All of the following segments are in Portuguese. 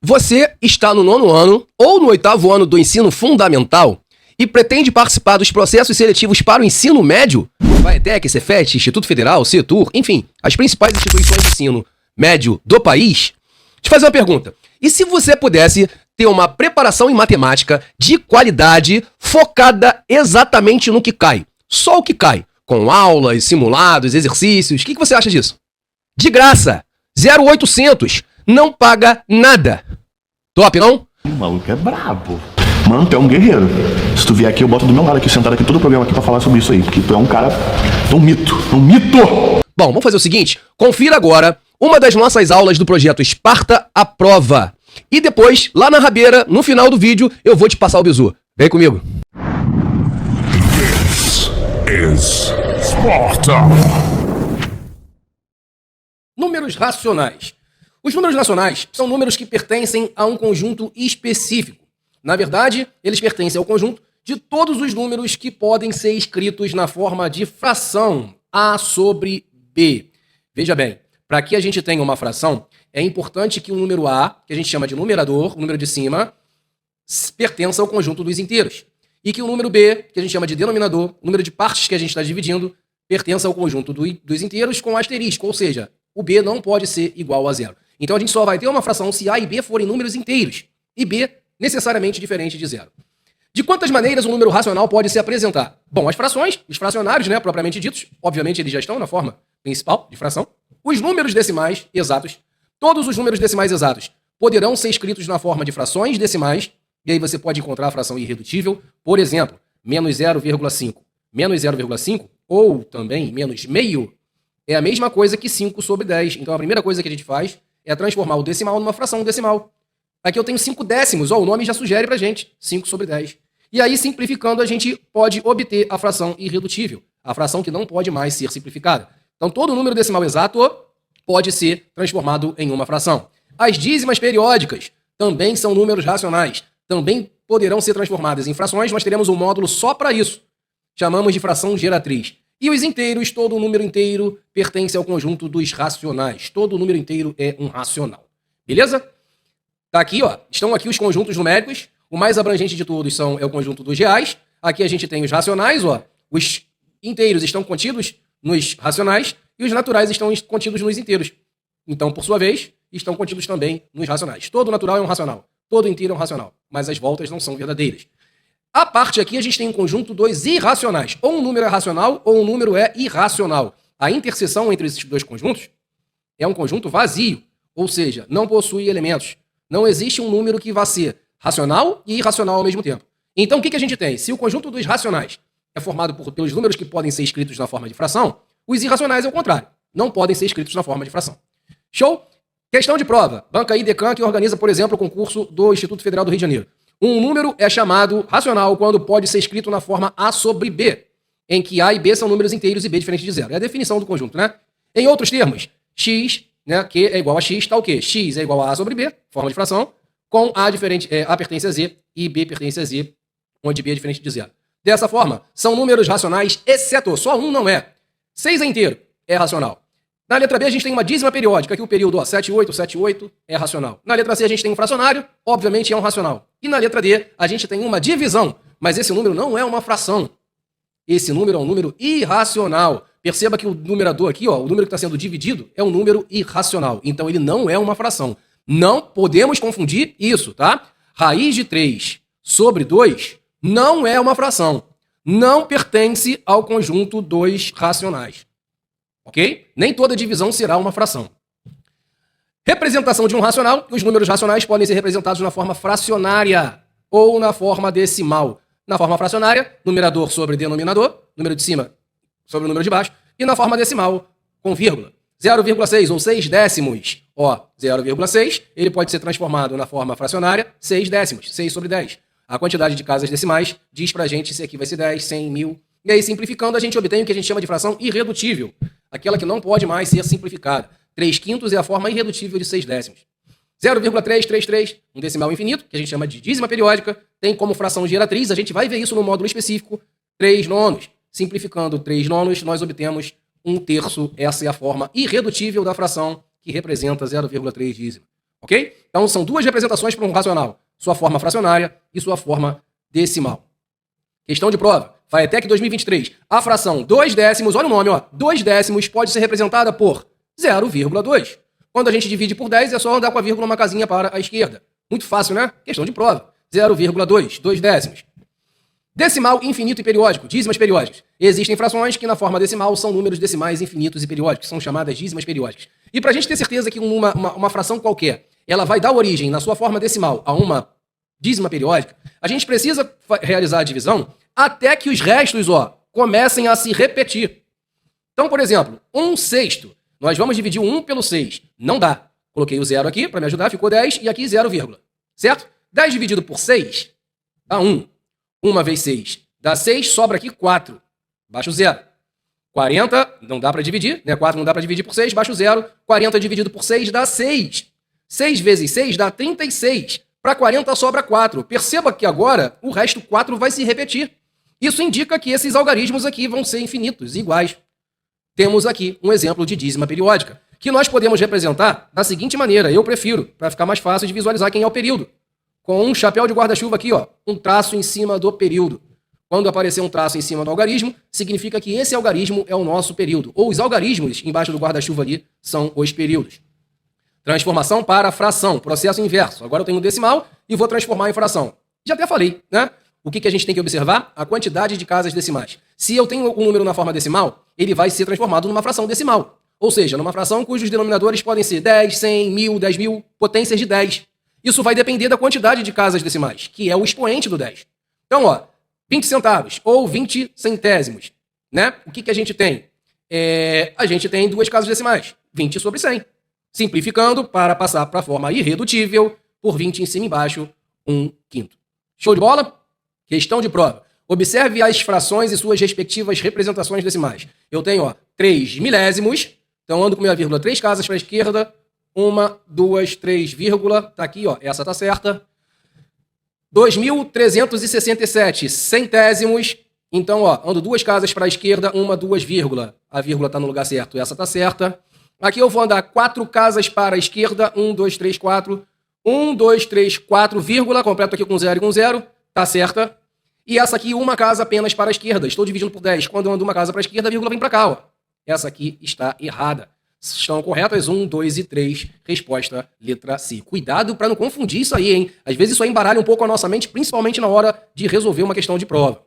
Você está no 9º ano ou no 8º ano do ensino fundamental e pretende participar dos processos seletivos para o ensino médio? Faetec, Cefet, Instituto Federal, Setur, enfim, as principais instituições de ensino médio do país? Te fazer uma pergunta. E se você pudesse ter uma preparação em matemática de qualidade focada exatamente no que cai? Só o que cai. Com aulas, simulados, exercícios. O que você acha disso? De graça. 0800. Não paga nada. Top, não? O maluco é brabo. Mano, tu é um guerreiro. Se tu vier aqui, eu boto do meu lado aqui, sentado aqui todo o programa aqui pra falar sobre isso aí. Porque tu é um cara... Tu é um mito. Um mito! Bom, vamos fazer o seguinte. Confira agora uma das nossas aulas do projeto Esparta à Prova. E depois, lá na rabeira, no final do vídeo, eu vou te passar o bizu. Vem comigo. This is Sparta. Números racionais. Os números racionais são números que pertencem a um conjunto específico. Na verdade, eles pertencem ao conjunto de todos os números que podem ser escritos na forma de fração A sobre B. Veja bem, para que a gente tenha uma fração, é importante que o número A, que a gente chama de numerador, o número de cima, pertença ao conjunto dos inteiros. E que o número B, que a gente chama de denominador, o número de partes que a gente está dividindo, pertença ao conjunto dos inteiros com asterisco, ou seja, o B não pode ser igual a zero. Então a gente só vai ter uma fração se A e B forem números inteiros, e B necessariamente diferente de zero. De quantas maneiras um número racional pode se apresentar? Bom, as frações, os fracionários, né, propriamente ditos, obviamente eles já estão na forma principal de fração. Os números decimais exatos, todos os números decimais exatos poderão ser escritos na forma de frações decimais, e aí você pode encontrar a fração irredutível, por exemplo, menos 0,5. Menos 0,5, ou também menos meio, é a mesma coisa que 5 sobre 10. Então a primeira coisa que a gente faz é transformar o decimal numa fração decimal. Aqui eu tenho 5 décimos, o nome já sugere pra gente, 5 sobre 10. E aí, simplificando, a gente pode obter a fração irredutível, a fração que não pode mais ser simplificada. Então todo número decimal exato pode ser transformado em uma fração. As dízimas periódicas também são números racionais, também poderão ser transformadas em frações, nós teremos um módulo só para isso. Chamamos de fração geratriz. E os inteiros, todo número inteiro pertence ao conjunto dos racionais. Todo número inteiro é um racional. Beleza? Tá aqui, ó. Estão aqui os conjuntos numéricos. O mais abrangente de todos é o conjunto dos reais. Aqui a gente tem os racionais, ó. Os inteiros estão contidos nos racionais e os naturais estão contidos nos inteiros. Então, por sua vez, estão contidos também nos racionais. Todo natural é um racional. Todo inteiro é um racional. Mas as voltas não são verdadeiras. A parte aqui, a gente tem um conjunto dos irracionais. Ou um número é racional, ou um número é irracional. A interseção entre esses dois conjuntos é um conjunto vazio. Ou seja, não possui elementos. Não existe um número que vá ser racional e irracional ao mesmo tempo. Então, o que a gente tem? Se o conjunto dos racionais é formado pelos números que podem ser escritos na forma de fração, os irracionais é o contrário. Não podem ser escritos na forma de fração. Show? Questão de prova. Banca IDECAN, que organiza, por exemplo, o concurso do Instituto Federal do Rio de Janeiro. Um número é chamado racional quando pode ser escrito na forma A sobre B, em que A e B são números inteiros e B diferente de zero. É a definição do conjunto, né? Em outros termos, x, né, Q é igual a x, tá o quê? X é igual a sobre B, forma de fração, com A pertence a Z e B pertence a Z, onde B é diferente de zero. Dessa forma, são números racionais, exceto, só um não é. 6 é inteiro, é racional. Na letra B, a gente tem uma dízima periódica, aqui o período 7, 8, 7, 8 é racional. Na letra C, a gente tem um fracionário, obviamente é um racional. E na letra D, a gente tem uma divisão, mas esse número não é uma fração. Esse número é um número irracional. Perceba que o numerador aqui, ó, o número que está sendo dividido, é um número irracional. Então ele não é uma fração. Não podemos confundir isso, tá? Raiz de 3 sobre 2 não é uma fração. Não pertence ao conjunto dos racionais. Ok? Nem toda divisão será uma fração. Representação de um racional. Os números racionais podem ser representados na forma fracionária ou na forma decimal. Na forma fracionária, numerador sobre denominador, número de cima sobre o número de baixo, e na forma decimal, com vírgula. 0,6 ou 6 décimos. Ó, 0,6, ele pode ser transformado na forma fracionária, 6 décimos, 6 sobre 10. A quantidade de casas decimais diz pra gente se aqui vai ser 10, 100, 1000. E aí, simplificando, a gente obtém o que a gente chama de fração irredutível. Aquela que não pode mais ser simplificada. 3/5 é a forma irredutível de 6 décimos. 0,333, um decimal infinito, que a gente chama de dízima periódica, tem como fração geratriz, a gente vai ver isso no módulo específico, 3 nonos. Simplificando 3 nonos, nós obtemos 1/3, essa é a forma irredutível da fração que representa 0,3 dízima. Ok? Então, são duas representações para um racional. Sua forma fracionária e sua forma decimal. Questão de prova. FAETEC 2023. A fração 2 décimos, olha o nome, ó. 2 décimos pode ser representada por 0,2. Quando a gente divide por 10, é só andar com a vírgula uma casinha para a esquerda. Muito fácil, né? Questão de prova. 0,2, 2 décimos. Decimal infinito e periódico, dízimas periódicas. Existem frações que na forma decimal são números decimais infinitos e periódicos, são chamadas dízimas periódicas. E para a gente ter certeza que uma fração qualquer, ela vai dar origem na sua forma decimal a uma dízima periódica, a gente precisa realizar a divisão até que os restos, ó, comecem a se repetir. Então, por exemplo, 1/6, nós vamos dividir o 1 pelo 6. Não dá. Coloquei o 0 aqui para me ajudar, ficou 10 e aqui 0, certo? 10 dividido por 6 dá 1. 1 vezes 6 dá 6, sobra aqui 4. Baixa o 0. 40, não dá para dividir, né? 4 não dá para dividir por 6, baixa o 0. 40 dividido por 6 dá 6. 6 vezes 6 dá 36. Para 40 sobra 4. Perceba que agora o resto 4 vai se repetir. Isso indica que esses algarismos aqui vão ser infinitos, iguais. Temos aqui um exemplo de dízima periódica, que nós podemos representar da seguinte maneira, eu prefiro, para ficar mais fácil de visualizar quem é o período. Com um chapéu de guarda-chuva aqui, ó, um traço em cima do período. Quando aparecer um traço em cima do algarismo, significa que esse algarismo é o nosso período. Ou os algarismos embaixo do guarda-chuva ali são os períodos. Transformação para fração, processo inverso. Agora eu tenho um decimal e vou transformar em fração. Já até falei, né? O que a gente tem que observar? A quantidade de casas decimais. Se eu tenho um número na forma decimal, ele vai ser transformado numa fração decimal. Ou seja, numa fração cujos denominadores podem ser 10, 100, 1000, 10.000, potências de 10. Isso vai depender da quantidade de casas decimais, que é o expoente do 10. Então, ó, 20 centavos ou 20 centésimos, né? O que a gente tem? A gente tem duas casas decimais, 20 sobre 100. Simplificando para passar para a forma irredutível, por 20 em cima e embaixo, 1/5. Show de bola? Questão de prova. Observe as frações e suas respectivas representações decimais. Eu tenho, ó, 3 milésimos, então ando com minha vírgula 3 casas para a esquerda, 1, 2, 3, vírgula, tá aqui, ó, essa tá certa. 2.367 centésimos, então, ó, ando 2 casas para a esquerda, 1, 2, vírgula, a vírgula tá no lugar certo, essa tá certa. Aqui eu vou andar 4 casas para a esquerda, 1, 2, 3, 4, 1, 2, 3, 4, vírgula, completo aqui com 0 e com 0, tá certa. E essa aqui, uma casa apenas para a esquerda, estou dividindo por 10, quando eu ando uma casa para a esquerda, a vírgula vem para cá, ó. Essa aqui está errada. Estão corretas 1, 2 e 3. Resposta, letra C. Cuidado para não confundir isso aí, hein? Às vezes isso aí embaralha um pouco a nossa mente, principalmente na hora de resolver uma questão de prova.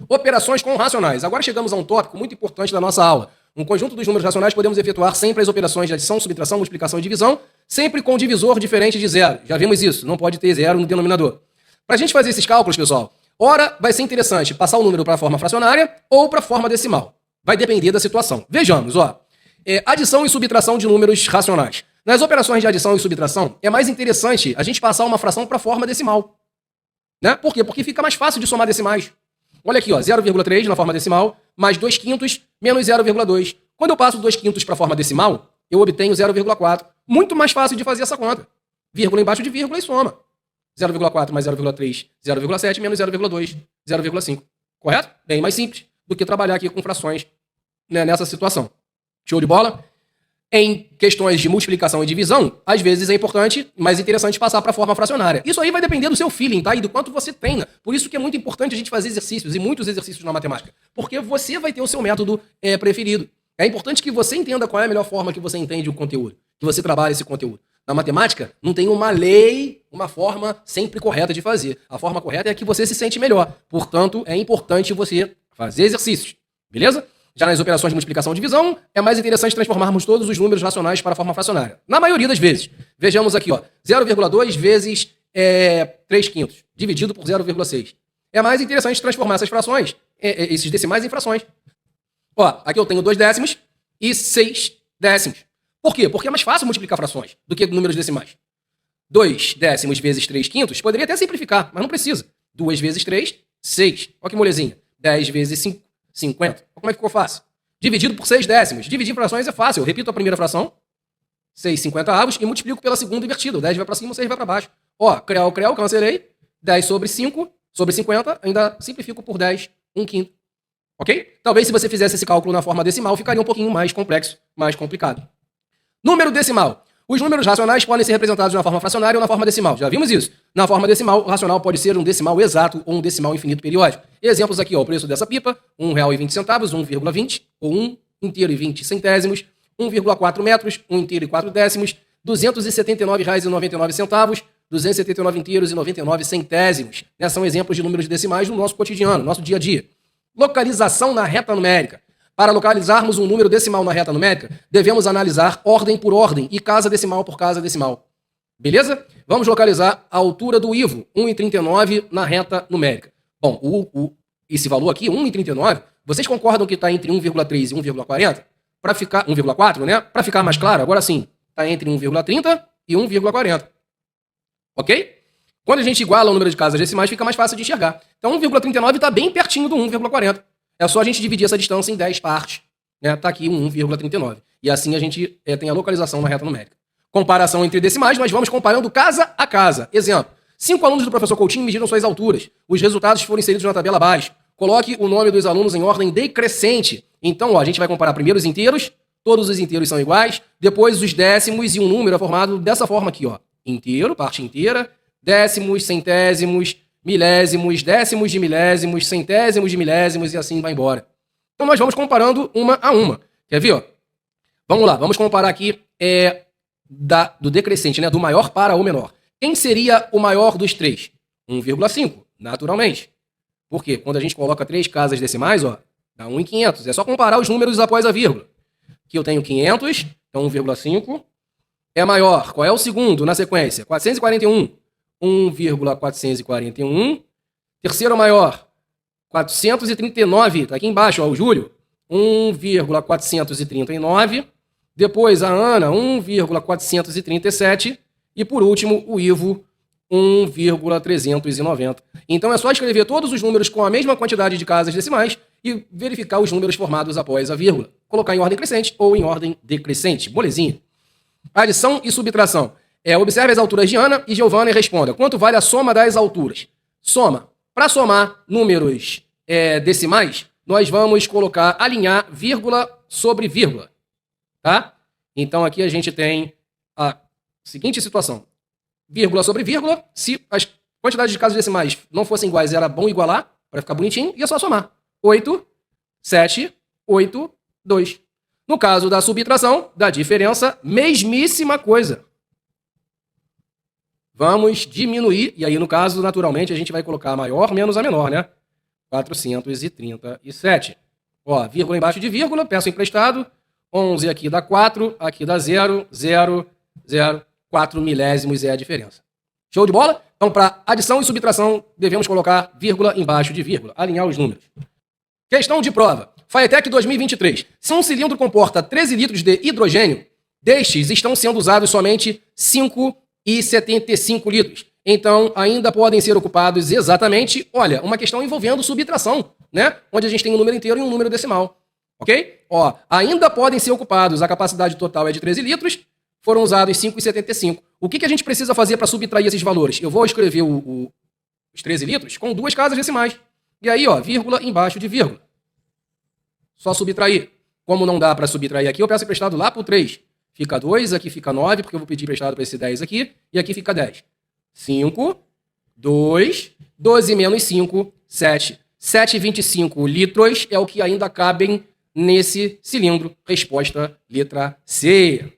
Operações com racionais. Agora chegamos a um tópico muito importante da nossa aula. Um conjunto dos números racionais podemos efetuar sempre as operações de adição, subtração, multiplicação e divisão, sempre com divisor diferente de 0. Já vimos isso, não pode ter 0 no denominador. Para a gente fazer esses cálculos, pessoal, ora vai ser interessante passar o número para a forma fracionária ou para a forma decimal. Vai depender da situação. Vejamos, ó. Adição e subtração de números racionais. Nas operações de adição e subtração, é mais interessante a gente passar uma fração para a forma decimal. Né? Por quê? Porque fica mais fácil de somar decimais. Olha aqui, ó, 0,3 na forma decimal, mais 2/5 menos 0,2. Quando eu passo 2/5 para a forma decimal, eu obtenho 0,4. Muito mais fácil de fazer essa conta. Vírgula embaixo de vírgula e soma. 0,4 mais 0,3, 0,7 menos 0,2, 0,5. Correto? Bem mais simples do que trabalhar aqui com frações, né, nessa situação. Show de bola? Em questões de multiplicação e divisão, às vezes é importante, mais interessante passar para a forma fracionária. Isso aí vai depender do seu feeling, tá? E do quanto você treina. Por isso que é muito importante a gente fazer exercícios, e muitos exercícios na matemática. Porque você vai ter o seu método preferido. É importante que você entenda qual é a melhor forma que você entende o conteúdo, que você trabalha esse conteúdo. Na matemática, não tem uma lei, uma forma sempre correta de fazer. A forma correta é a que você se sente melhor. Portanto, é importante você fazer exercícios. Beleza? Já nas operações de multiplicação e divisão, é mais interessante transformarmos todos os números racionais para a forma fracionária. Na maioria das vezes. Vejamos aqui, ó, 0,2 vezes 3/5, dividido por 0,6. É mais interessante transformar essas frações, esses decimais, em frações. Ó, aqui eu tenho 2 décimos e 6 décimos. Por quê? Porque é mais fácil multiplicar frações do que números decimais. 2 décimos vezes 3/5 poderia até simplificar, mas não precisa. 2 vezes 3, 6. Olha que molezinha. 10 vezes 5. 50. Como é que ficou fácil? Dividido por 6 décimos. Dividir frações é fácil. Eu repito a primeira fração, 6 50avos, e multiplico pela segunda invertida. O 10 vai para cima, o 6 vai para baixo. Ó, creu, cancelei. 10 sobre 5, sobre 50, ainda simplifico por 10, 1/5. Ok? Talvez se você fizesse esse cálculo na forma decimal, ficaria um pouquinho mais complexo, mais complicado. Número decimal. Os números racionais podem ser representados na forma fracionária ou na forma decimal. Já vimos isso. Na forma decimal, o racional pode ser um decimal exato ou um decimal infinito periódico. Exemplos aqui, ó, o preço dessa pipa, R$1,20, 1,20, ou 1 inteiro e 20 centésimos, 1,4 metros, 1 inteiro e 4 décimos, R$279,99, 279 inteiros e 99 centésimos. São exemplos de números decimais no nosso cotidiano, nosso dia a dia. Localização na reta numérica. Para localizarmos um número decimal na reta numérica, devemos analisar ordem por ordem e casa decimal por casa decimal. Beleza? Vamos localizar a altura do IVO, 1,39 na reta numérica. Bom, esse valor aqui, 1,39, vocês concordam que está entre 1,3 e 1,40? Para ficar 1,4, né? Para ficar mais claro, agora sim, está entre 1,30 e 1,40. Ok? Quando a gente iguala o número de casas decimais, fica mais fácil de enxergar. Então, 1,39 está bem pertinho do 1,40. É só a gente dividir essa distância em 10 partes. Tá aqui 1,39. E assim a gente tem a localização na reta numérica. Comparação entre decimais, nós vamos comparando casa a casa. Exemplo, 5 alunos do professor Coutinho mediram suas alturas. Os resultados foram inseridos na tabela abaixo. Coloque o nome dos alunos em ordem decrescente. Então, a gente vai comparar primeiro os inteiros. Todos os inteiros são iguais. Depois os décimos e um número é formado dessa forma aqui, ó. Inteiro, parte inteira, décimos, centésimos, milésimos, décimos de milésimos, centésimos de milésimos e assim vai embora. Então nós vamos comparando uma a uma. Quer ver? Ó? Vamos lá, vamos comparar aqui do decrescente, né? Do maior para o menor. Quem seria o maior dos três? 1,5, naturalmente. Por quê? Quando a gente coloca 3 casas decimais, ó, dá 1,500. É só comparar os números após a vírgula. Aqui eu tenho 500, então 1,5 é maior. Qual é o segundo na sequência? 441. 1,441. Terceiro maior, 439, tá aqui embaixo, ó, o Júlio, 1,439. Depois a Ana, 1,437. E por último, o Ivo, 1,390. Então é só escrever todos os números com a mesma quantidade de casas decimais e verificar os números formados após a vírgula. Colocar em ordem crescente ou em ordem decrescente. Molezinha. Adição e subtração. Observe as alturas de Ana e Giovana e responda. Quanto vale a soma das alturas? Soma. Para somar números decimais, nós vamos alinhar vírgula sobre vírgula. Tá? Então aqui a gente tem a seguinte situação. Vírgula sobre vírgula. Se as quantidades de casas decimais não fossem iguais, era bom igualar, para ficar bonitinho, e é só somar. 8, 7, 8, 2. No caso da subtração, da diferença, mesmíssima coisa. Vamos diminuir, e aí no caso, naturalmente, a gente vai colocar a maior menos a menor, né? 437. Ó, vírgula embaixo de vírgula, peço emprestado. 11 aqui dá 4, aqui dá 0, 0, 0. 4 milésimos é a diferença. Show de bola? Então, para adição e subtração, devemos colocar vírgula embaixo de vírgula. Alinhar os números. Questão de prova. FAETEC 2023. Se um cilindro comporta 13 litros de hidrogênio, destes estão sendo usados somente 5,75 litros. Então, ainda podem ser ocupados exatamente, olha, uma questão envolvendo subtração, né? Onde a gente tem um número inteiro e um número decimal. Ok? Ó, ainda podem ser ocupados, a capacidade total é de 13 litros, foram usados 5,75. O que a gente precisa fazer para subtrair esses valores? Eu vou escrever os 13 litros com 2 casas decimais. E aí, ó, vírgula embaixo de vírgula. Só subtrair. Como não dá para subtrair aqui, eu peço emprestado lá para o 3. Fica 2, aqui fica 9, porque eu vou pedir emprestado para esse 10 aqui. E aqui fica 10. 5, 2, 12 menos 5, 7. 7,25 litros é o que ainda cabem nesse cilindro. Resposta, letra C.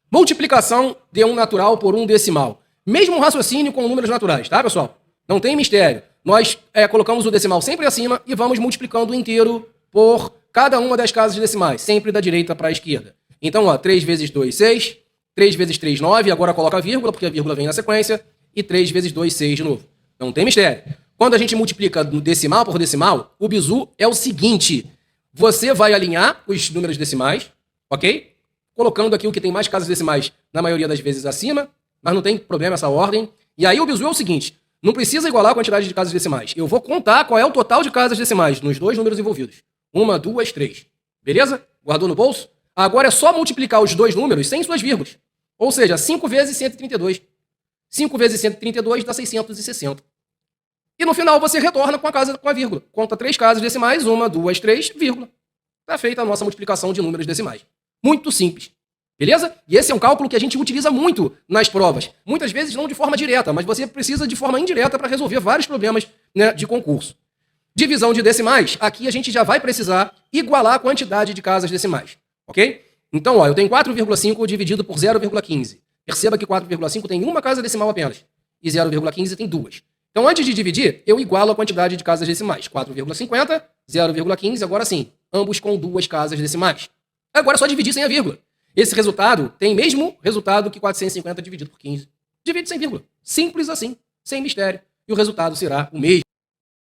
Multiplicação de um natural por um decimal. Mesmo raciocínio com números naturais, tá, pessoal? Não tem mistério. Nós colocamos o decimal sempre acima e vamos multiplicando o inteiro por cada uma das casas decimais, sempre da direita para a esquerda. Então, ó, 3 vezes 2, 6. 3 vezes 3, 9. Agora coloca a vírgula, porque a vírgula vem na sequência. E 3 vezes 2, 6 de novo. Não tem mistério. Quando a gente multiplica decimal por decimal, o bizu é o seguinte. Você vai alinhar os números decimais, ok? Colocando aqui o que tem mais casas decimais, na maioria das vezes acima, mas não tem problema essa ordem. E aí o bizu é o seguinte. Não precisa igualar a quantidade de casas decimais. Eu vou contar qual é o total de casas decimais nos dois números envolvidos. 1, 2, 3. Beleza? Guardou no bolso? Agora é só multiplicar os dois números sem suas vírgulas. Ou seja, 5 vezes 132. 5 vezes 132 dá 660. E no final você retorna com a vírgula. Conta 3 casas decimais, 1, 2, 3, vírgula. Está feita a nossa multiplicação de números decimais. Muito simples. Beleza? E esse é um cálculo que a gente utiliza muito nas provas. Muitas vezes não de forma direta, mas você precisa de forma indireta para resolver vários problemas, né, de concurso. Divisão de decimais. Aqui a gente já vai precisar igualar a quantidade de casas decimais. Ok? Então, ó, eu tenho 4,5 dividido por 0,15. Perceba que 4,5 tem uma casa decimal apenas. E 0,15 tem duas. Então, antes de dividir, eu igualo a quantidade de casas decimais. 4,50, 0,15, agora sim. Ambos com duas casas decimais. Agora é só dividir sem a vírgula. Esse resultado tem mesmo resultado que 450 dividido por 15. Divide sem vírgula. Simples assim, sem mistério. E o resultado será o mesmo.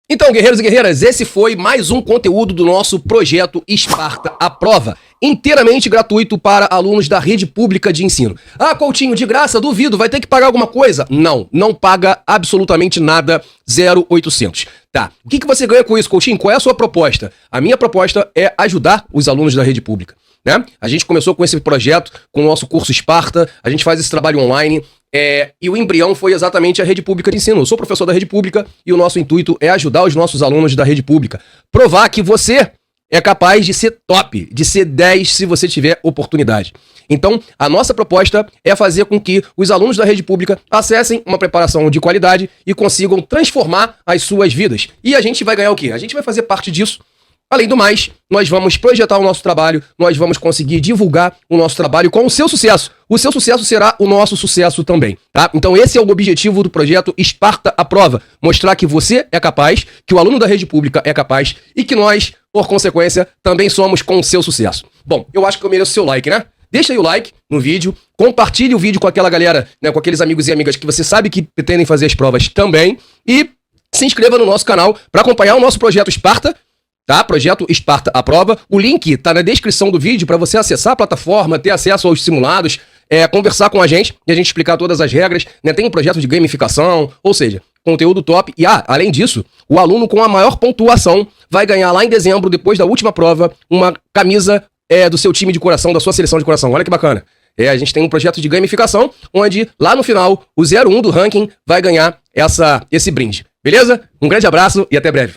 Então, guerreiros e guerreiras, esse foi mais um conteúdo do nosso projeto Esparta à Prova, inteiramente gratuito para alunos da rede pública de ensino. Ah, Coutinho, de graça, duvido, vai ter que pagar alguma coisa? Não, não paga absolutamente nada, 0,800. Tá, o que você ganha com isso, Coutinho? Qual é a sua proposta? A minha proposta é ajudar os alunos da rede pública, né? A gente começou com esse projeto, com o nosso curso Esparta, a gente faz esse trabalho online, e o embrião foi exatamente a rede pública de ensino. Eu sou professor da rede pública e o nosso intuito é ajudar os nossos alunos da rede pública. Provar que você é capaz de ser top, de ser 10 se você tiver oportunidade. Então, a nossa proposta é fazer com que os alunos da rede pública acessem uma preparação de qualidade e consigam transformar as suas vidas. E a gente vai ganhar o quê? A gente vai fazer parte disso. Além do mais, nós vamos projetar o nosso trabalho, nós vamos conseguir divulgar o nosso trabalho com o seu sucesso. O seu sucesso será o nosso sucesso também, tá? Então esse é o objetivo do projeto Esparta à Prova. Mostrar que você é capaz, que o aluno da rede pública é capaz e que nós, por consequência, também somos com o seu sucesso. Bom, eu acho que eu mereço o seu like, né? Deixa aí o like no vídeo, compartilhe o vídeo com aquela galera, né, com aqueles amigos e amigas que você sabe que pretendem fazer as provas também e se inscreva no nosso canal para acompanhar o nosso projeto Esparta, tá? Projeto Esparta à Prova. O link tá na descrição do vídeo para você acessar a plataforma, ter acesso aos simulados, conversar com a gente e a gente explicar todas as regras, né? Tem um projeto de gamificação, ou seja, conteúdo top. E além disso, o aluno com a maior pontuação vai ganhar lá em dezembro, depois da última prova, uma camisa do seu time de coração, da sua seleção de coração. Olha que bacana. A gente tem um projeto de gamificação, onde lá no final, o 01 do ranking vai ganhar esse brinde. Beleza? Um grande abraço e até breve.